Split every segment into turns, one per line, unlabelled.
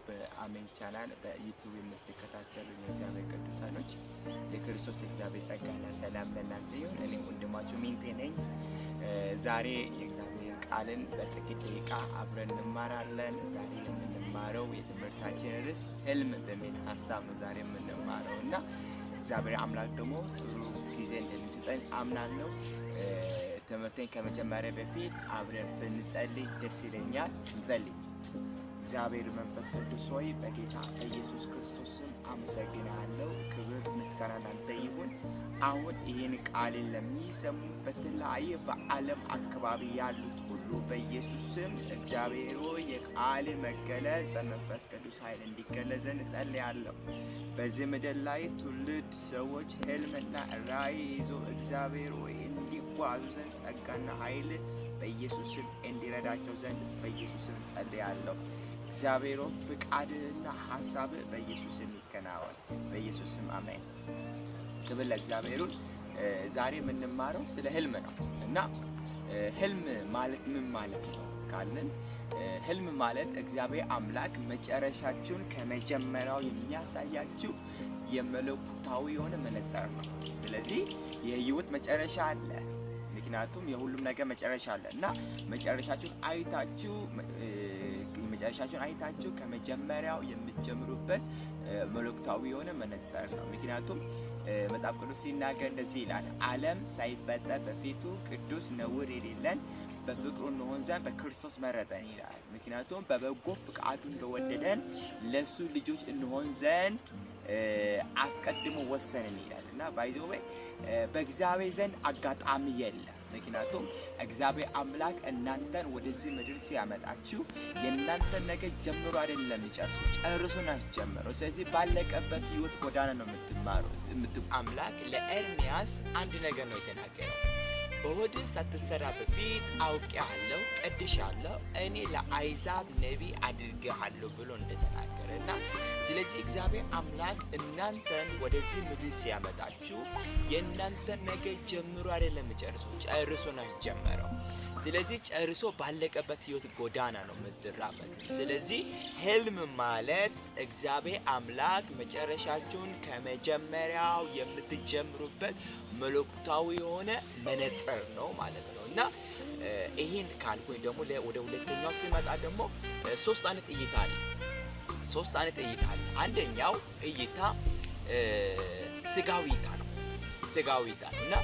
በአሜን ቻናል በዩቲዩብ የምትከታተሉ የእግዚአብሔር ቅዱሳኖች የክርስቶስ እግዚአብሔር ጸጋና ሰላም ለእናንተ ይሁን። እኔ ወንድማችሁ ሚንቴ ነኝ። ዛሬ የእግዚአብሔር ቃልን በጥቂት ደቂቃ አብረን እንማራለን። ዛሬ የምንማረው የትምህርታችን ርዕስ ህልም በሚል ሀሳብ ነው ዛሬ የምንማረው እና እግዚአብሔር አምላክ ደግሞ ጥሩ ጊዜ እንደሚሰጠን አምናለሁ። ትምህርቴን ከመጀመሪያ በፊት አብረን ብንጸልይ ደስ ይለኛል። እንጸልይ። እግዚአብሔር መንፈስ ቅዱስ ሆይ በጌታ ኢየሱስ ክርስቶስ ስም አመሰግናለሁ። ክብር ምስጋና ላንተ ይሁን። አሁን ይህን ቃልን ለሚሰሙ በተለያየ በዓለም አካባቢ ያሉት ሁሉ በኢየሱስ ስም እግዚአብሔር ሆይ የቃል መገለጥ በመንፈስ ቅዱስ ኃይል እንዲገለጽ እንጸልያለሁ። በዚህ ምድር ላይ ትውልድ ሰዎች ህልምና ራእይ ይዞ እግዚአብሔር ሆይ እንዲጓዙ ዘንድ ጸጋና ኃይል በኢየሱስ ስም እንዲረዳቸው ዘንድ በኢየሱስ ስም ጸልያለሁ። እግዚአብሔር ሆይ ፍቃድና ሐሳብ በኢየሱስ ስም ይከናወን። በኢየሱስ ስም አሜን። ክብር ለእግዚአብሔር ይሁን። ዛሬ የምንማረው ስለ ህልም ነው እና ህልም ማለት ምን ማለት ነው ካልን ህልም ማለት እግዚአብሔር አምላክ መጨረሻችሁን ከመጀመሪያው የሚያሳያችሁ የመለኮታዊ የሆነ መነጽር ነው። ስለዚህ የህይወት መጨረሻ አለ። ምክንያቱም የሁሉም ነገር መጨረሻ አለ እና መጨረሻችሁን አይታችሁ ከመጀመሪያው የምትጀምሩበት መለኮታዊ የሆነ መነጽር ነው። ምክንያቱም መጽሐፍ ቅዱስ ሲናገር እንደዚህ ይላል፣ ዓለም ሳይፈጠር በፊቱ ቅዱስ ነውር የሌለን በፍቅሩ እንሆን ዘንድ በክርስቶስ መረጠን ይላል። ምክንያቱም በበጎ ፍቃዱ እንደወደደን ለሱ ልጆች እንሆን ዘንድ አስቀድሞ ወሰነን ይላል እና ባይዘው በእግዚአብሔር ዘንድ አጋጣሚ የለም። ምክንያቱም እግዚአብሔር አምላክ እናንተን ወደዚህ ምድር ሲያመጣችሁ የእናንተን ነገር ጀምሮ አይደለም የሚጨርሱ ጨርሶ ነው ጀምሮ። ስለዚህ ባለቀበት ህይወት ጎዳና ነው የምትማሩት። አምላክ ለኤርሚያስ አንድ ነገር ነው የተናገረው። በሆድህ ሳትሰራ በፊት አውቄሃለሁ፣ ቀድሻለሁ፣ እኔ ለአሕዛብ ነቢይ አድርጌሃለሁ ብሎ እንደተናገረ እና ስለዚህ እግዚአብሔር አምላክ እናንተን ወደዚህ ምድር ሲያመጣችሁ የእናንተን ነገር ጀምሮ አይደለም ጨርሶ ነው ጀመረው። ስለዚህ ጨርሶ ባለቀበት ህይወት ጎዳና ነው የምትራመዱ። ስለዚህ ህልም ማለት እግዚአብሔር አምላክ መጨረሻችሁን ከመጀመሪያው የምትጀምሩበት መለኮታዊ የሆነ መነጽር ነው ማለት ነው እና ይሄን ካልኩኝ ደግሞ ወደ ሁለተኛው ሲመጣ ደግሞ ሶስት አይነት እይታ አለ። አንደኛው እይታ ስጋዊ እይታ ነው እና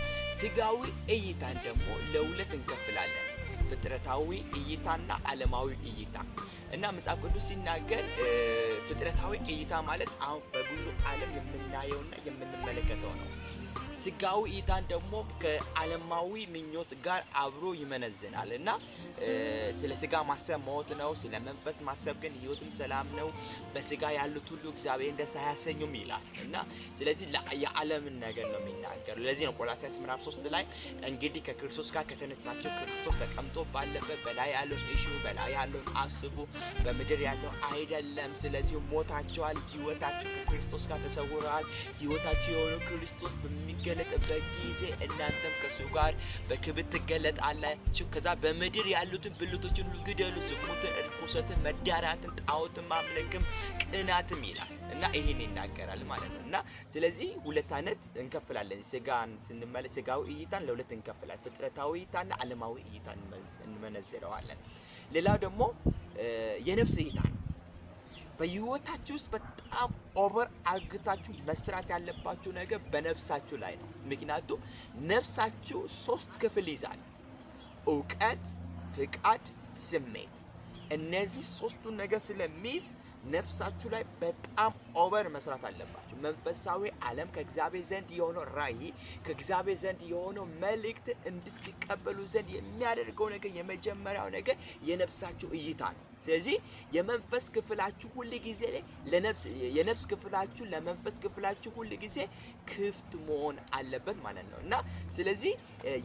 ስጋዊ እይታን ደግሞ ለሁለት እንከፍላለን፣ ፍጥረታዊ እይታና ዓለማዊ እይታ እና መጽሐፍ ቅዱስ ሲናገር ፍጥረታዊ እይታ ማለት አሁን በብዙ ዓለም የምናየውና የምንመለከተው ነው። ስጋዊ እይታን ደግሞ ከዓለማዊ ምኞት ጋር አብሮ ይመነዝናል እና ስለ ስጋ ማሰብ ሞት ነው፣ ስለ መንፈስ ማሰብ ግን ህይወትም ሰላም ነው፣ በስጋ ያሉት ሁሉ እግዚአብሔርን ደስ አያሰኙም ይላል እና ስለዚህ የዓለምን ነገር ነው የሚናገረው። ለዚህ ነው ቆላስይስ ምዕራፍ 3 ላይ እንግዲህ ከክርስቶስ ጋር ከተነሳችሁ ክርስቶስ ተቀምጦ ባለበት በላይ ያለውን እሹ፣ በላይ ያለውን አስቡ፣ በምድር ያለው አይደለም። ስለዚህ ሞታችኋል፣ ህይወታችሁ ከክርስቶስ ጋር ተሰውረዋል። ህይወታችሁ የሆነው ክርስቶስ በሚገለጥበት ጊዜ እናንተም ከሱ ጋር በክብር ትገለጣላችሁ። ከዛ በምድር ያሉትን ብልቶችን ሁሉ ግደሉ፣ ዝሙትን፣ እርኩሰትን፣ መዳራትን፣ ጣዖትን ማምለክም ቅናትም ይላል እና ይሄን ይናገራል ማለት ነው እና ስለዚህ ሁለት አይነት እንከፍላለን። ስጋን ስንመለስ ስጋዊ እይታን ለሁለት እንከፍላለን፣ ፍጥረታዊ እይታና ዓለማዊ እይታን እንመነዝረዋለን። ሌላው ደግሞ የነፍስ እይታ ነው። በህይወታችሁ ውስጥ በጣም ኦቨር አርግታችሁ መስራት ያለባችሁ ነገር በነፍሳችሁ ላይ ነው። ምክንያቱም ነፍሳችሁ 3 ክፍል ይዛል፣ እውቀት፣ ፍቃድ፣ ስሜት። እነዚህ 3ቱን ነገር ስለሚይዝ ነፍሳችሁ ላይ በጣም ኦቨር መስራት አለባችሁ። መንፈሳዊ ዓለም ከእግዚአብሔር ዘንድ የሆነው ራእይ ከእግዚአብሔር ዘንድ የሆነው መልእክት እንድትቀበሉ ዘንድ የሚያደርገው ነገር የመጀመሪያው ነገር የነፍሳችሁ እይታ ነው። ስለዚህ የመንፈስ ክፍላችሁ ሁሉ ጊዜ የነፍስ ክፍላችሁ ለመንፈስ ክፍላችሁ ሁሉ ጊዜ ክፍት መሆን አለበት ማለት ነው እና ስለዚህ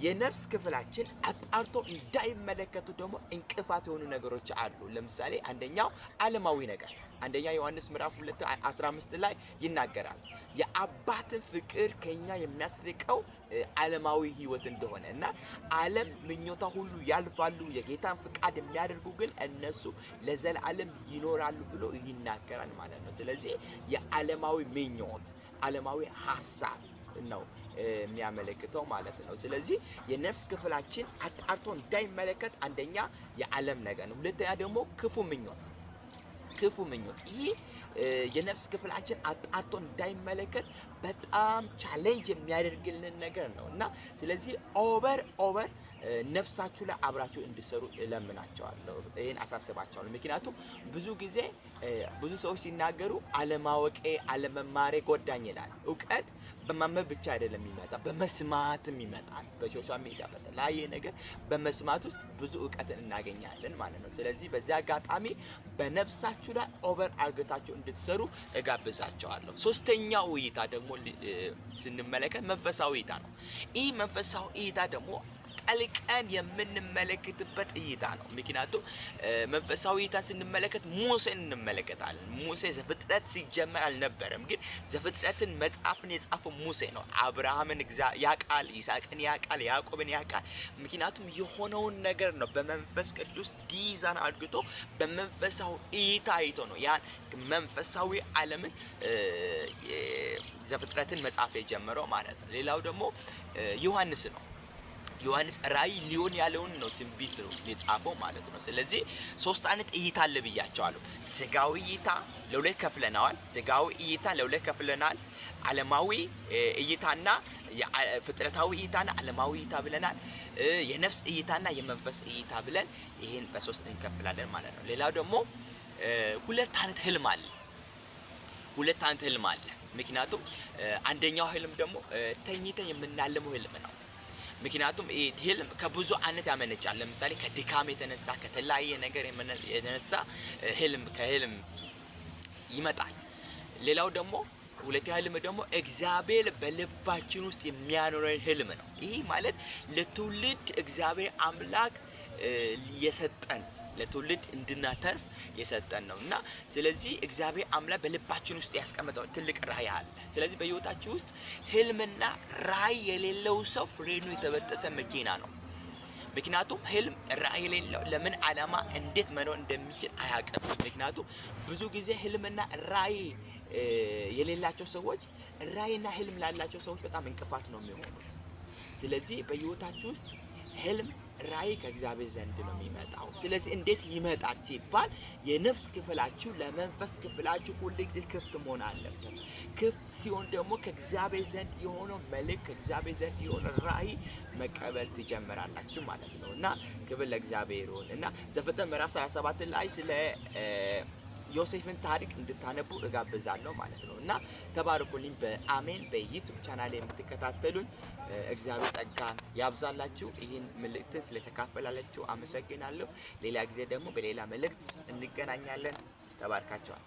የነፍስ ክፍላችን አጣርቶ እንዳይመለከቱ ደግሞ እንቅፋት የሆኑ ነገሮች አሉ። ለምሳሌ አንደኛው ዓለማዊ ነገር፣ አንደኛ ዮሐንስ ምዕራፍ 2 15 ላይ ይናገራል። የአባትን ፍቅር ከኛ የሚያስርቀው ዓለማዊ ህይወት እንደሆነ እና ዓለም ምኞታ ሁሉ ያልፋሉ፣ የጌታን ፍቃድ የሚያደርጉ ግን እነሱ ለዘላለም ይኖራሉ ብሎ ይናገራል ማለት ነው። ስለዚህ የዓለማዊ ምኞት፣ ዓለማዊ ሐሳብ ነው የሚያመለክተው ማለት ነው። ስለዚህ የነፍስ ክፍላችን አጣርቶ እንዳይመለከት አንደኛ የዓለም ነገር ነው፣ ሁለተኛ ደግሞ ክፉ ምኞት። ይህ የነፍስ ክፍላችን አጣርቶ እንዳይመለከት በጣም ቻሌንጅ የሚያደርግልን ነገር ነው እና ስለዚህ ኦቨር ነፍሳችሁ ላይ አብራችሁ እንዲሰሩ እለምናቸዋለሁ። ይሄን አሳስባቸዋለሁ። ምክንያቱም ብዙ ጊዜ ብዙ ሰዎች ሲናገሩ አለማወቄ አለመማሬ ጎዳኝ ይላል። እውቀት በማንበብ ብቻ አይደለም የሚመጣ፣ በመስማትም ይመጣል። በሶሻል ሚዲያ በተለያየ ነገር በመስማት ውስጥ ብዙ እውቀትን እናገኛለን ማለት ነው። ስለዚህ በዚህ አጋጣሚ በነፍሳችሁ ላይ ኦቨር አርገታችሁ እንድትሰሩ እጋብዛቸዋለሁ። ሶስተኛው እይታ ደግሞ ስንመለከት መንፈሳዊ እይታ ነው። ይህ መንፈሳዊ እይታ ደግሞ ቀልቀን የምንመለከትበት እይታ ነው። ምክንያቱም መንፈሳዊ እይታ ስንመለከት ሙሴን እንመለከታለን። ሙሴ ዘፍጥረት ሲጀመር አልነበረም፣ ግን ዘፍጥረትን መጽሐፍን የጻፈው ሙሴ ነው። አብርሃምን ያውቃል፣ ይስሐቅን ያውቃል፣ ያዕቆብን ያውቃል። ምክንያቱም የሆነውን ነገር ነው በመንፈስ ቅዱስ ዲዛይን አድርጎ በመንፈሳዊ እይታ አይቶ ነው ያን መንፈሳዊ ዓለምን ዘፍጥረትን መጽሐፍ የጀመረው ማለት ነው። ሌላው ደግሞ ዮሐንስ ነው። ዮሐንስ ራእይ ሊሆን ያለውን ነው ትንቢት ነው የጻፈው ማለት ነው። ስለዚህ ሶስት አይነት እይታ አለ ብያቸዋለሁ። ስጋዊ እይታ ለሁለት ከፍለናል። ዓለማዊ እይታና ፍጥረታዊ እይታና ዓለማዊ እይታ ብለናል። የነፍስ እይታና የመንፈስ እይታ ብለን ይሄን በሶስት እንከፍላለን ማለት ነው። ሌላው ደግሞ ሁለት አይነት ህልም አለ። ምክንያቱም አንደኛው ህልም ደግሞ ተኝተን የምናልመው ህልም ነው። ምክንያቱም ህልም ከብዙ አይነት ያመነጫል። ለምሳሌ ከድካም የተነሳ ከተለያየ ነገር የተነሳ ከህልም ይመጣል። ሌላው ደግሞ ሁለተኛ ህልም ደግሞ እግዚአብሔር በልባችን ውስጥ የሚያኖረን ህልም ነው። ይህ ማለት ለትውልድ እግዚአብሔር አምላክ የሰጠን ለትውልድ እንድናተርፍ የሰጠን ነውና ስለዚህ እግዚአብሔር አምላክ በልባችን ውስጥ ያስቀመጠው ትልቅ ራእይ አለ። ስለዚህ በህይወታችን ውስጥ ህልምና ራእይ የሌለው ሰው ፍሬኑ የተበጠሰ መኪና ነው። ምክንያቱም ህልም ራእይ የሌለው ለምን ዓላማ እንዴት መኖር እንደሚችል አያውቅም። ምክንያቱም ብዙ ጊዜ ህልምና ራእይ የሌላቸው ሰዎች ራእይና ህልም ላላቸው ሰዎች በጣም እንቅፋት ነው የሚሆኑት። ስለዚህ በህይወታችሁ ውስጥ ህልም ራእይ ከእግዚአብሔር ዘንድ ነው የሚመጣው። ስለዚህ እንዴት ይመጣል ሲባል የነፍስ ክፍላችሁ ለመንፈስ ክፍላችሁ ሁሉ ጊዜ ክፍት መሆን አለበት። ክፍት ሲሆን ደግሞ ከእግዚአብሔር ዘንድ የሆነው መልእክት ከእግዚአብሔር ዘንድ የሆነ ራእይ መቀበል ትጀምራላችሁ ማለት ነው እና ክብር ለእግዚአብሔር ይሁን እና ዘፍጥረት ምዕራፍ 37 ላይ ስለ ዮሴፍን ታሪክ እንድታነቡ እጋብዛለሁ ማለት ነው እና ተባረኩልኝ። በአሜን በዩቲዩብ ቻናል የምትከታተሉኝ እግዚአብሔር ጸጋ ያብዛላችሁ። ይህን መልእክትን ስለተካፈላላችሁ አመሰግናለሁ። ሌላ ጊዜ ደግሞ በሌላ መልእክት እንገናኛለን። ተባርካችኋል።